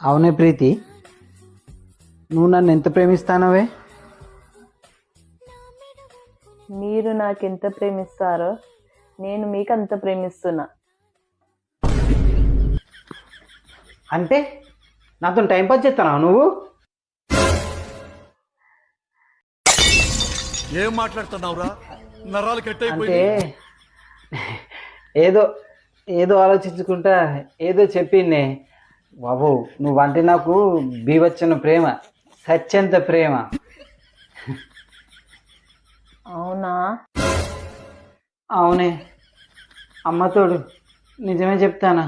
అవునే ప్రీతి, నువ్వు నన్ను ఎంత ప్రేమిస్తానవే? మీరు నాకెంత ప్రేమిస్తారో నేను మీకు అంత ప్రేమిస్తున్నా. అంటే నాతో టైం పాస్ చేస్తున్నావు నువ్వు? ఏం మాట్లాడుతున్నావురా? నరాలు కట్ అంటే అయిపోయింది. ఏదో ఏదో ఆలోచించుకుంటా ఏదో చెప్పిండే. బాబు నువ్వంటే నాకు బీవచ్చన ప్రేమ, సత్యంత ప్రేమ. అవునా? అవునే అమ్మతోడు, నిజమే చెప్తానా.